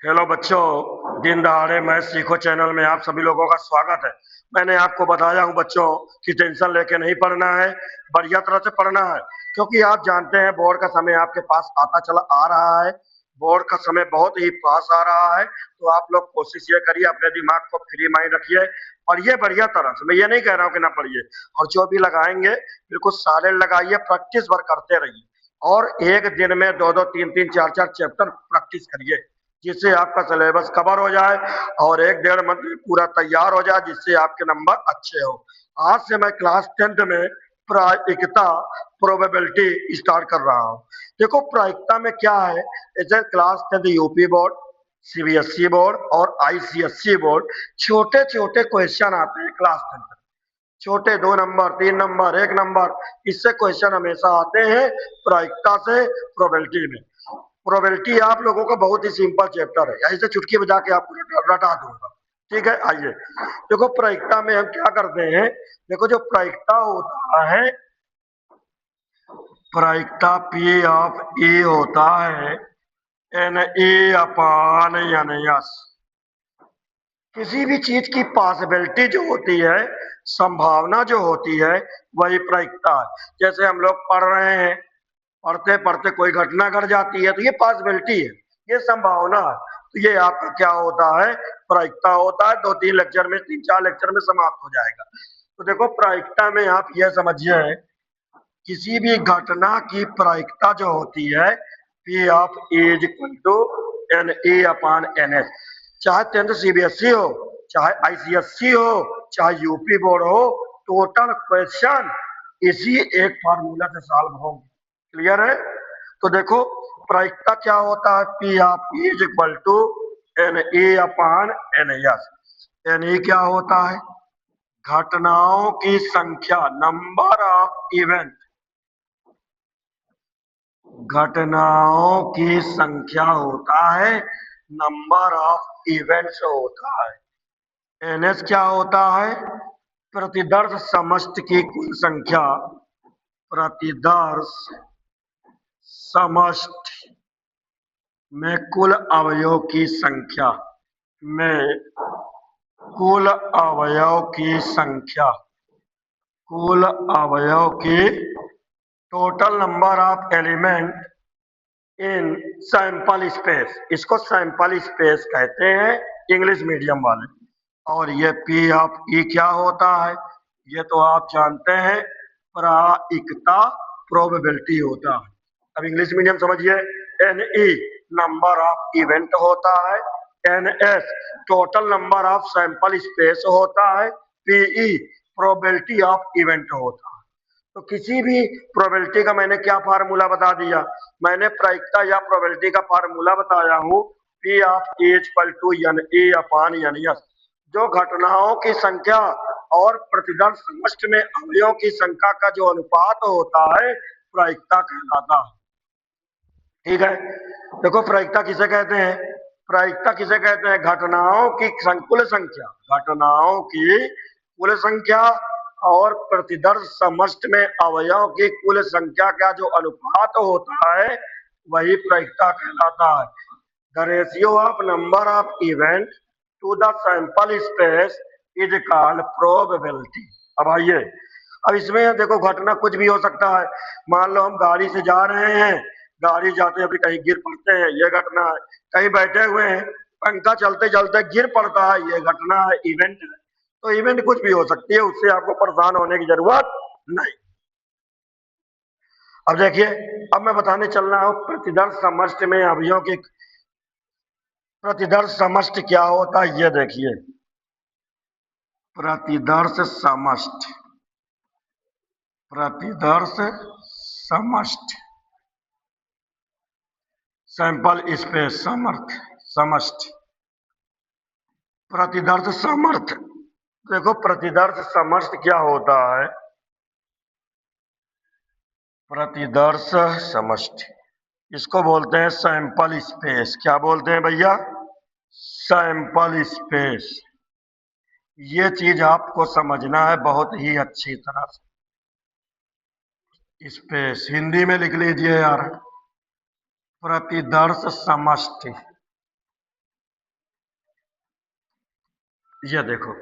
Hello बच्चों, दिन दहाड़े मैथ सीखो चैनल में आप सभी लोगों का स्वागत है। मैंने आपको बताया हूं बच्चों कि टेंशन लेके नहीं पढ़ना है, बढ़िया तरह से पढ़ना है। क्योंकि आप जानते हैं बोर्ड का समय आपके पास आता चला आ रहा है। बोर्ड का समय बहुत ही पास आ रहा है, तो आप लोग कोशिश ये करिए, अपने दिमाग को फ्री माइंड रखिए, पढ़िए बढ़िया तरह से। मैं ये नहीं कह रहा हूँ कि ना पढ़िए, और जो भी लगाएंगे बिल्कुल सारे लगाइए, प्रैक्टिस भर करते रहिए। और एक दिन में दो दो तीन तीन चार चार चैप्टर प्रैक्टिस करिए, जिससे आपका सिलेबस कवर हो जाए और एक डेढ़ मंथ में पूरा तैयार हो जाए, जिससे आपके नंबर अच्छे हो। आज से मैं क्लास 10th में प्रायिकता प्रोबेबिलिटी स्टार्ट कर रहा हूँ। देखो प्रायिकता में क्या है, जैसे class 10th UP board, CBSE board और आईसीएसई बोर्ड, छोटे छोटे क्वेश्चन आते हैं क्लास 10th। छोटे 2 नंबर 3 नंबर 1 नंबर, इससे क्वेश्चन हमेशा आते हैं प्रायिकता से प्रोबेबिलिटी में। प्रोबेबिलिटी आप लोगों का बहुत ही सिंपल चैप्टर है, ऐसे चुटकी बजा के आपको रटा दूंगा। ठीक है, आइए। देखो प्रायिकता में हम क्या करते हैं। देखो जो प्रायिकता होता है, प्रायिकता पी ऑफ ई होता है N A upon N S. किसी भी चीज की पॉसिबिलिटी जो होती है, संभावना जो होती है, वही प्रायिकता है। जैसे हम लोग पढ़ रहे हैं, पढ़ते पढ़ते कोई घटना घट जाती है, तो ये पॉसिबिलिटी है, ये संभावना है। तो ये आपका क्या होता है, प्रायिकता होता है। 2-3 लेक्चर में, 3-4 लेक्चर में समाप्त हो जाएगा। तो देखो प्रायिकता में आप ये समझिए, किसी भी घटना की प्रायिकता जो होती है, P of A is equal to N A upon N S. चाहे 10th सीबीएसई हो, चाहे आईसीएसई हो, चाहे यूपी बोर्ड हो, टोटल क्वेश्चन इसी एक फार्मूला से सॉल्व होंगे। क्लियर है? तो देखो प्रायिकता क्या होता है, P of E is equal to N A upon N S. N A क्या होता है, घटनाओं की संख्या, नंबर ऑफ इवेंट, घटनाओं की संख्या होता है, नंबर ऑफ इवेंट्स होता है। एनएस क्या होता है, प्रतिदर्श समष्टि की कुल संख्या, प्रतिदर्श समष्टि में कुल अवयव की संख्या, में कुल अवयव की संख्या, कुल अवयव की, total number of element in sample space. इसको सैंपल स्पेस कहते हैं इंग्लिश मीडियम वाले। और ये पी ऑफ ई क्या होता है, ये तो आप जानते हैं, प्रायिकता प्रोबेबिलिटी होता है। अब इंग्लिश मीडियम समझिए, N E number of event होता है, N S total number of sample space होता है, पीई प्रोबेबिलिटी ऑफ इवेंट होता है। तो किसी भी प्रोबेबिलिटी का मैंने क्या फार्मूला बता दिया, मैंने प्रायिकता या प्रोबेबिलिटी का फार्मूला बताया हूँ, P of A equal to N A upon N S. जो घटनाओं की संख्या और प्रतिदर्श समष्टि में अवयवों की संख्या का जो अनुपात होता है, प्रायिकता कहलाता है। ठीक है, देखो प्रायिकता किसे कहते हैं, प्रायिकता किसे कहते हैं, घटनाओं की कुल संख्या, घटनाओं की कुल संख्या और प्रतिदर्श समष्टि में अवयव की कुल संख्या का जो अनुपात होता है, वही प्रायिकता कहलाता है। The ratio of number of event to the sample space is called probability. अब आइए, अब इसमें देखो घटना कुछ भी हो सकता है। मान लो हम गाड़ी से जा रहे हैं, गाड़ी जाते अभी कहीं गिर पड़ते हैं, ये घटना है। कहीं बैठे हुए हैं, पंखा चलते चलते गिर पड़ता है, ये घटना है, इवेंट है। तो इवेंट कुछ भी हो सकती है, उससे आपको परेशान होने की जरूरत नहीं। अब देखिए, अब मैं बताने चल रहा हूं प्रतिदर्श समष्टि में अवयवों की, प्रतिदर्श समष्टि क्या होता है, ये देखिए। प्रतिदर्श समष्टि, प्रतिदर्श समष्टि, सैंपल स्पेस समर्थ, समष्टि, प्रतिदर्श समर्थ। देखो प्रतिदर्श समष्टि क्या होता है, प्रतिदर्श समष्टि, इसको बोलते हैं सैंपल स्पेस। क्या बोलते हैं भैया, सैंपल स्पेस। ये चीज आपको समझना है बहुत ही अच्छी तरह से। स्पेस हिंदी में लिख लीजिए यार, प्रतिदर्श समष्टि, ये देखो,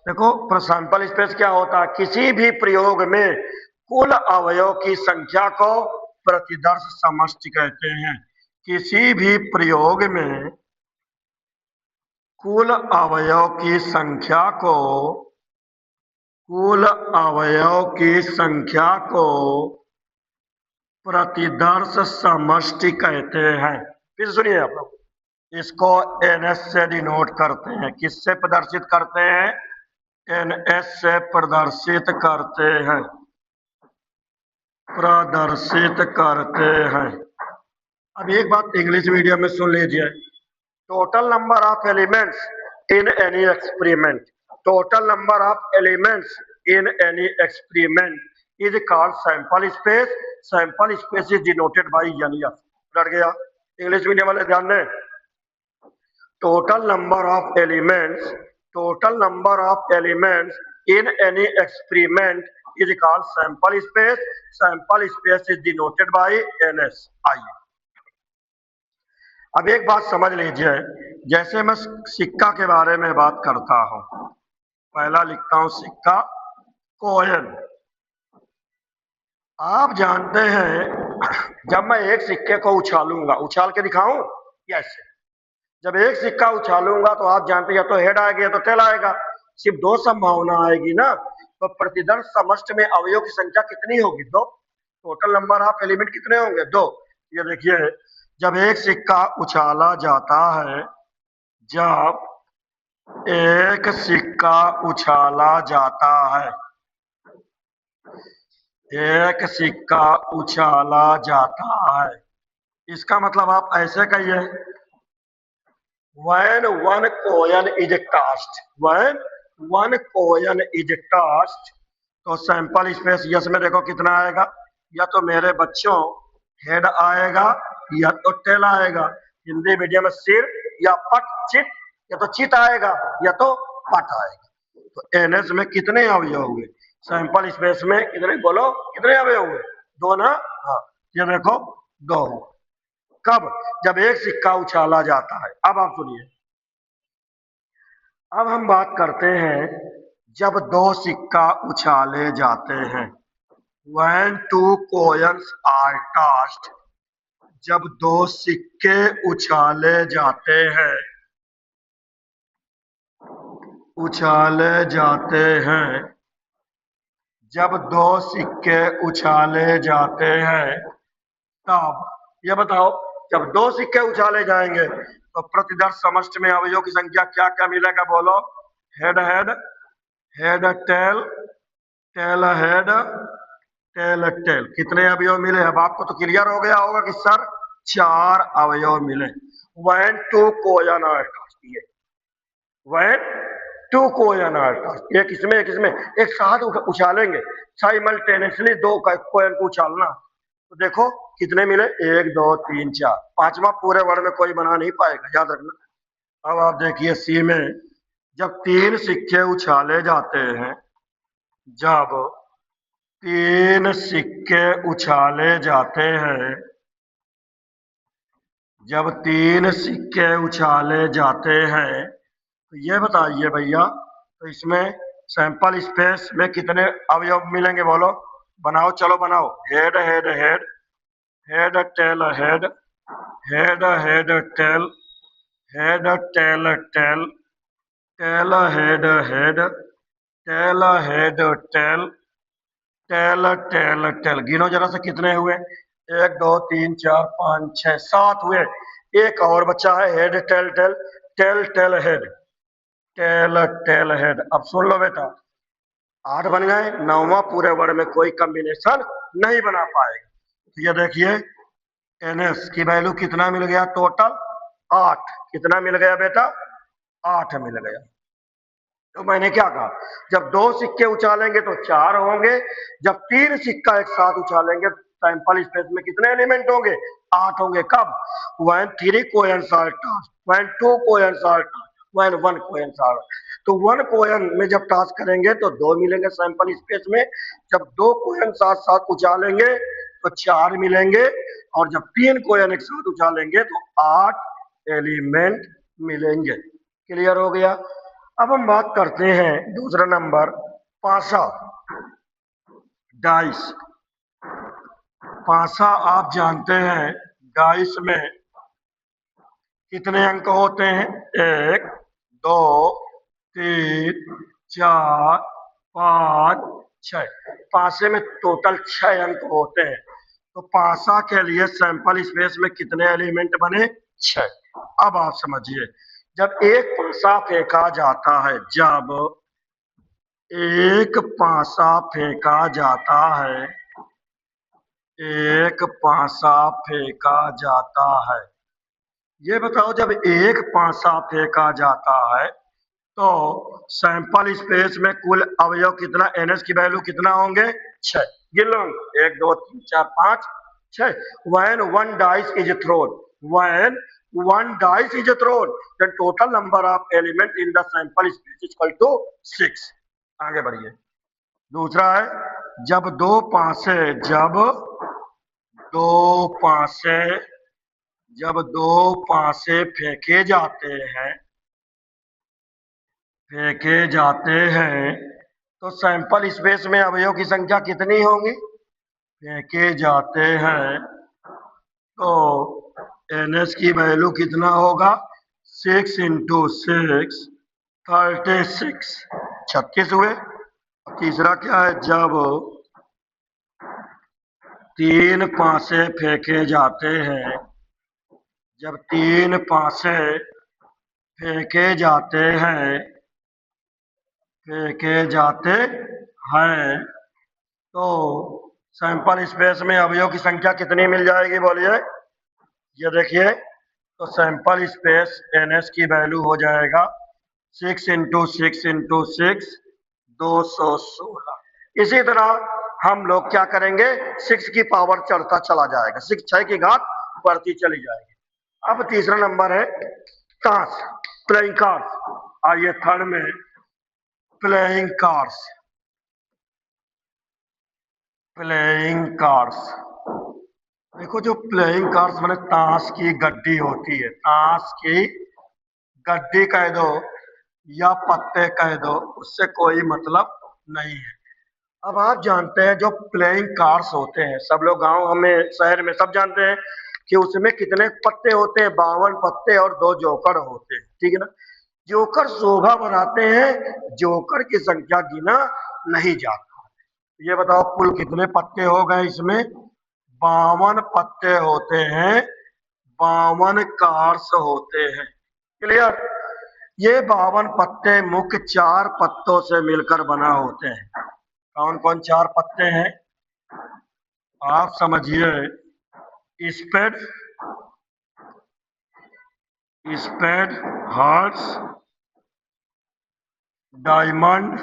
देखो सैंपल स्पेस क्या होता है, किसी भी प्रयोग में कुल अवयव की संख्या को प्रतिदर्श समष्टि कहते हैं। किसी भी प्रयोग में कुल अवयव की संख्या को कुल अवयव की संख्या को प्रतिदर्श समष्टि कहते हैं। फिर सुनिए आप लोग, इसको एनएस से डिनोट करते हैं। किससे प्रदर्शित करते हैं? एनएस से प्रदर्शित करते हैं, प्रदर्शित करते हैं। अब एक बात इंग्लिश मीडियम में सुन लीजिए, total number of elements in any experiment, total number of elements in any experiment is called sample space, sample space is denoted by N. डर गया इंग्लिश मीडियम वाले, ध्यान दें। Total number of elements, total number of elements in any experiment is called sample space, sample space is denoted by N S. आइए अब एक बात समझ लीजिए, जैसे मैं सिक्का के बारे में बात करता हूं, पहला लिखता हूं सिक्का, कोइन। आप जानते हैं जब मैं एक सिक्के को उछालूंगा, उछाल के दिखाऊं कैसे? जब एक सिक्का उछालूंगा तो आप जानते हैं या तो हेड आएगा या तो टेल आएगा, सिर्फ दो संभावना आएगी ना। तो प्रतिदर्श समष्टि में अवयव की संख्या कितनी होगी? दो। टोटल नंबर ऑफ एलिमेंट कितने होंगे? दो। ये देखिए, जब एक सिक्का उछाला जाता है, जब एक सिक्का उछाला जाता है, एक सिक्का उछाला जाता है, इसका मतलब आप ऐसे कहिए, when one coin is tossed, when one coin is tossed, तो सैंपल स्पेस यस में देखो कितना आएगा, या तो मेरे बच्चों हेड आएगा या तो टेल आएगा। हिंदी मीडियम में सिर या पट, चित, या तो चित आएगा या तो पट आएगा। तो एनएस में कितने अवयव हुए? सैंपल स्पेस में कितने, बोलो कितने अवयव हुए? दो ना? हाँ, ये देखो दो। कब? जब एक सिक्का उछाला जाता है। अब आप सुनिए, अब हम बात करते हैं जब दो सिक्का उछाले जाते हैं, when two coins are tossed, जब दो सिक्के उछाले जाते हैं, उछाले जाते हैं, जब दो सिक्के उछाले जाते हैं, तब ये बताओ, जब दो सिक्के उछाले जाएंगे तो प्रतिदर्श समष्टि में अवयवों की संख्या क्या क्या मिलेगा? बोलो, head head, head tail, tail head, tail tail. कितने अवयव मिले? अब आपको तो क्लियर हो गया होगा कि सर चार अवयव मिले। when two coin are tossed, when two coin are tossed, एक इसमें एक इसमें एक साथ उछालेंगे साइमल्टेनियसली, दो कोइन को उछालना, तो देखो कितने मिले? एक दो तीन चार, पांचवा पूरे वर्ड में कोई बना नहीं पाएगा, याद रखना। अब आप देखिए सी में, जब तीन सिक्के उछाले जाते हैं, जब तीन सिक्के उछाले जाते हैं, जब तीन सिक्के उछाले जाते हैं, तो ये बताइए भैया, तो इसमें सैंपल स्पेस में कितने अवयव मिलेंगे? बोलो, बनाओ, चलो बनाओ। Head head head, head tail head, head head tail, head tail tail, tail head head, tail head tail, tail tail tail. गिनो जरा से कितने हुए? एक दो तीन चार पांच छह सात हुए। एक और बच्चा है, head tail tail, tail tail head, tail tail head. अब सुन लो बेटा, आठ बन गए, नौवां पूरे वर्ड में कोई कॉम्बिनेशन नहीं बना पाएगा। तो ये देखिए एनएस की वैल्यू कितना मिल गया? टोटल आठ। कितना मिल गया बेटा? आठ मिल गया। तो मैंने क्या कहा, जब दो सिक्के उछालेंगे तो चार होंगे, जब तीन सिक्का एक साथ उछालेंगे सैंपल स्पेस में कितने एलिमेंट होंगे? आठ होंगे। कब? when three coins are tossed, when two coins are tossed, when one coins are, तो वन कोयन में जब टॉस करेंगे तो दो मिलेंगे सैंपल स्पेस में, जब दो कोयन साथ साथ उछालेंगे तो चार मिलेंगे, और जब तीन कोयन एक साथ उछालेंगे तो आठ एलिमेंट मिलेंगे। क्लियर हो गया? अब हम बात करते हैं दूसरा नंबर, पासा, डाइस। पासा आप जानते हैं डाइस में कितने अंक होते हैं? 1, 2, 3, 4, 5, 6। पासे में टोटल 6 अंक होते हैं। तो पासा के लिए सैंपल स्पेस में कितने एलिमेंट बने? 6। अब आप समझिए, जब एक पासा फेंका जाता है, जब एक पासा फेंका जाता है, एक पासा फेंका जाता है, ये बताओ, जब एक पासा फेंका जाता है तो सैंपल स्पेस में कुल अवयव कितना, एनएस की वैल्यू कितना होंगे? 6। गिन लो, 1, 2, 3, 4, 5, 6। When one dice is thrown, when one dice is thrown, then total number of element in the sample space is equal to 6। आगे बढ़िए। दूसरा है, जब दो पासे जब दो पासे फेंके जाते हैं तो सैंपल स्पेस में अवयव की संख्या कितनी होगी? फेंके जाते हैं तो एनएस की वैल्यू कितना होगा? 6 इंटू 6, 36, 36 हुए। तीसरा क्या है, जब 3 पासे फेंके जाते हैं, जब 3 पासे फेंके जाते हैं तो सैंपल स्पेस में अवयव की संख्या कितनी मिल जाएगी? बोलिए। ये देखिए, तो सैंपल स्पेस एनएस की वैल्यू हो जाएगा 6 इंटू 6 इंटू 6, 216। इसी तरह हम लोग क्या करेंगे, 6 की पावर चढ़ता चला जाएगा, 6 की घात बढ़ती चली जाएगी। अब तीसरा नंबर है ताश, प्लेइंग कार्ड्स। आइए थर्ड में, प्लेइंग कार्ड्स। प्लेइंग कार्ड्स, देखो, जो प्लेइंग कार्ड्स माने ताश की गड्डी होती है, ताश की गड्डी कह दो या पत्ते कह दो, उससे कोई मतलब नहीं है। अब आप जानते हैं जो प्लेइंग कार्ड्स होते हैं, सब लोग गांव में शहर में सब जानते हैं कि उसमें कितने पत्ते होते हैं? 52 पत्ते और 2 जोकर होते हैं, ठीक है ना? जोकर शोभा बढ़ाते हैं, जोकर की संख्या गिना नहीं जाता। ये बताओ कुल कितने पत्ते हो गए इसमें? 52 पत्ते होते हैं, 52 कार्ड्स होते हैं। क्लियर? ये 52 पत्ते मुख्य 4 पत्तों से मिलकर बना होते हैं। कौन कौन 4 पत्ते हैं? आप समझिए, spade, hearts, diamond,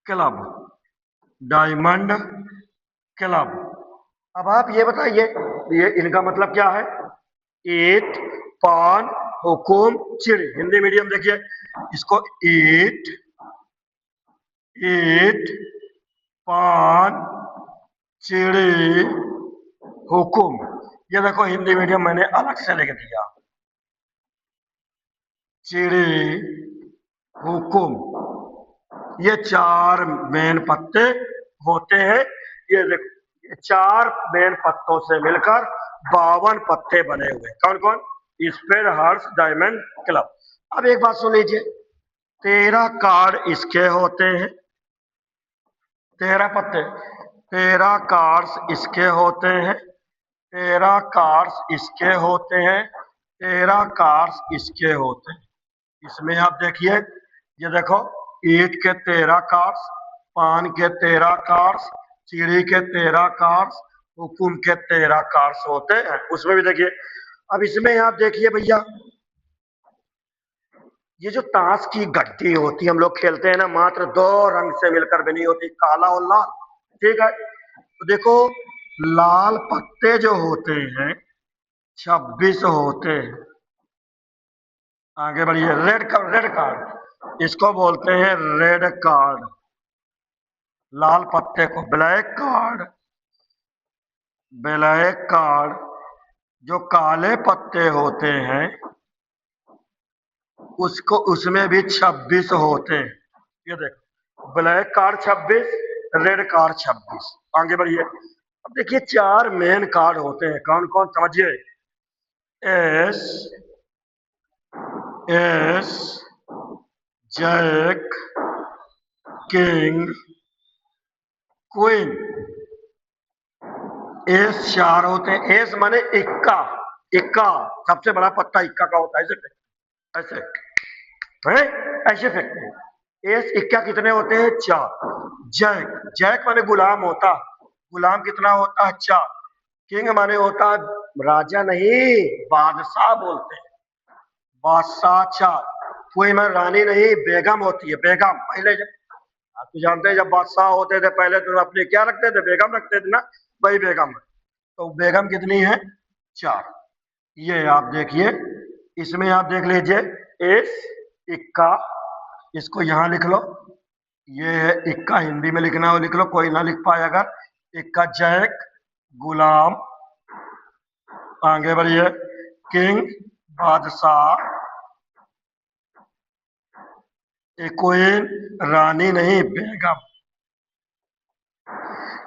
club, diamond, club. अब आप ये बताइए, ये इनका मतलब क्या है? ईट, पान, हुकुम, चिड़ी। हिंदी मीडियम देखिए, इसको ईट, पान, चिड़ी, हुकुम। ये देखो हिंदी मीडियम मैंने अलग से लिख दिया, चिड़ी, हुकुम। ये 4 मेन पत्ते होते हैं। ये देखो, ये 4 मेन पत्तों से मिलकर 52 पत्ते बने हुए। कौन कौन? Spade, hearts, diamond, club. अब एक बात सुन लीजिए, 13 कार्ड इसके होते हैं, 13 पत्ते, 13 कार्ड्स इसके होते हैं, 13 कार्ड्स इसके होते हैं, 13 कार्ड्स इसके होते हैं। इसमें आप देखिए, ये देखो, ईट के 13 कार्ड्स, पान के 13 कार्ड्स, चिड़ी के 13 कार्ड्स, हुकुम के 13 कार्ड्स होते हैं। उसमें भी देखिए, अब इसमें आप देखिए भैया, ये जो ताश की गड्डी होती है, हम लोग खेलते हैं ना, मात्र 2 रंग से मिलकर बनी होती, काला और लाल, ठीक है? तो देखो, लाल पत्ते जो होते हैं 26 होते हैं। आगे बढ़िए, रेड कार्ड, इसको बोलते हैं रेड कार्ड। लाल पत्ते को ब्लैक कार्ड। जो काले पत्ते होते हैं, उसको उसमें भी 26 होते हैं। ये देखो, ब्लैक कार्ड 26, रेड कार्ड 26। आगे बढ़िए। अब देखिए 4 मेन कार्ड होते हैं, कौन कौन समझिए। Ace, ace, jack, king, queen. Ace 4 होते हैं। एस माने इक्का। इक्का सबसे बड़ा पत्ता इक्का का होता है। ऐसे है, ऐसे फेंकते हैं। एस इक्का कितने होते हैं? 4। जैक, जैक माने गुलाम होता। गुलाम कितना होता है? 4। किंग माने होता राजा नहीं, बादशाह बोलते हैं। बादशाह 4। कोई मैं रानी नहीं, बेगम होती है। बेगम पहले आप तो जानते हैं जब बादशाह होते थे पहले तो अपने क्या रखते थे? बेगम रखते थे ना, वही बेगम है। तो बेगम कितनी है? 4। ये आप देखिए, इसमें आप देख लीजिए, एस इक्का, इसको यहां लिख लो। ये है इक्का, हिंदी में लिखना हो लिख लो, कोई ना लिख पाए अगर। इक्का जैक गुलाम, आगे बढ़िए, किंग बादशाह, क्वीन रानी नहीं, बेगम।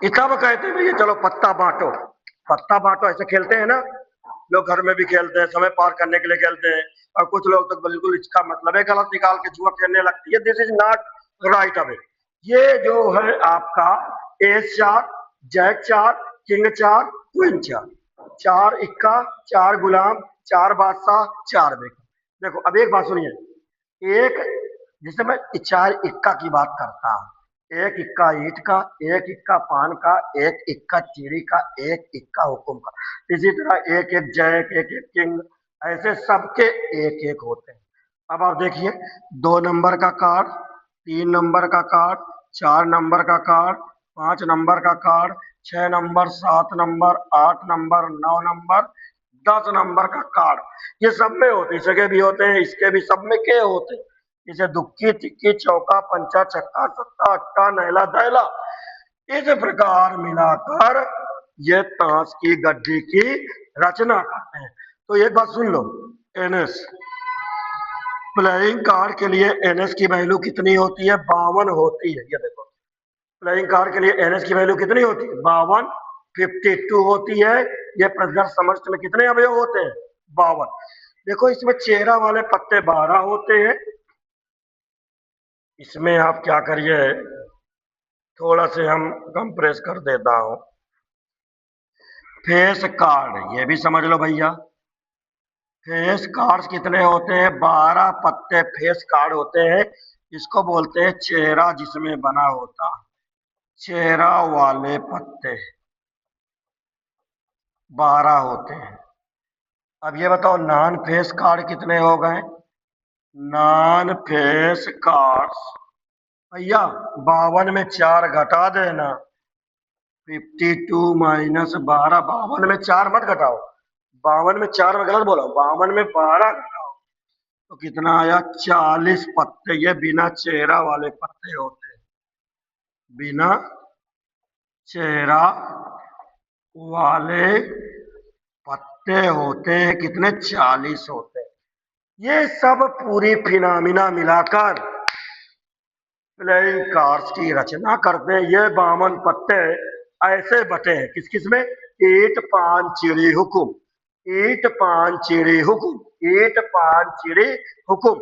इतना कहते हैं भैया चलो पत्ता बांटो। पत्ता बांटो ऐसे खेलते हैं ना, लोग घर में भी खेलते हैं, समय पार करने के लिए खेलते हैं। और कुछ लोग तो बिल्कुल इसका मतलब है गलत निकाल के जुआ खेलने लगती है। This is not right away. ये जो है आपका एस 4, जैक 4, किंग 4, क्वीन 4। 4 इक्का, 4 गुलाम, 4 बादशाह, 4 बेगम। देखो अब एक बात सुनिए, एक जिसे मैं 4 इक्का की बात करता हूँ, एक इक्का ईंट का, एक इक्का पान का, एक इक्का चीड़ी का, एक इक्का हुकुम का। इसी तरह एक एक जैक, एक एक किंग, ऐसे सबके एक एक होते हैं। अब आप देखिए, 2 नंबर का कार्ड, 3 नंबर का कार्ड, 4 नंबर का कार्ड, 5 नंबर का card, 6 number, 7 number, 8 number, 9 number, 10 number का कार्ड। ये सब में होते, इसके भी होते हैं, इसके भी, सब में के होते हैं। जैसे दुक्की तिक्की चौका पंचा छक्का सत्ता अट्टा नैला दैला, इस प्रकार मिलाकर ये ताश की गड्डी की रचना करते हैं। तो एक बात सुन लो, एनएस प्लेइंग कार्ड के लिए एनएस की वैल्यू कितनी होती है? 52 होती है। ये देखो, प्लेइंग कार्ड के लिए एनएस की वैल्यू कितनी होती है? 52, 52 होती है। ये प्रदर्श समस्त में कितने अवयव होते हैं? 52। देखो इसमें चेहरा वाले पत्ते 12 होते हैं। इसमें आप क्या करिए, थोड़ा से हम कंप्रेस कर देता हूं। फेस कार्ड ये भी समझ लो भैया। फेस कार्ड्स कितने होते हैं? 12 पत्ते फेस कार्ड होते हैं। इसको बोलते हैं चेहरा जिसमें बना होता, चेहरा वाले पत्ते 12 होते हैं। अब ये बताओ नॉन फेस कार्ड कितने हो गए? नॉन फेस कार्ड्स भैया 52 में 4 घटा देना, 52 माइनस 12, 52 में 4 मत घटाओ, 52 में 4 में गलत बोला, 52 में 12 घटाओ तो कितना आया? 40 पत्ते। ये बिना चेहरा वाले पत्ते होते हैं, बिना चेहरा वाले पत्ते होते हैं। कितने? 40 होते हैं। ये सब पूरी फिनामिना मिलाकर प्लेइंग कार्ड्स की रचना करते हैं। ये 52 पत्ते ऐसे बटे हैं, किस किस में? ईट पान चिड़ी हुकुम, ईट पान चिड़ी हुकुम, ईट पान चिड़ी हुकुम,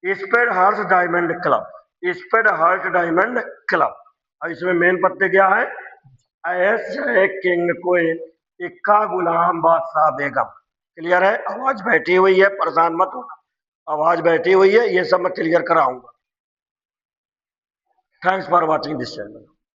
spade hearts diamond club, spade heart diamond club. और इसमें मेन पत्ते क्या है? एस है किंग क्वीन, इक्का गुलाम बादशाह बेगम। क्लियर है? आवाज बैठी हुई है, परेशान मत होना, आवाज बैठी हुई है, ये सब मैं क्लियर कराऊंगा। Thanks for watching this channel.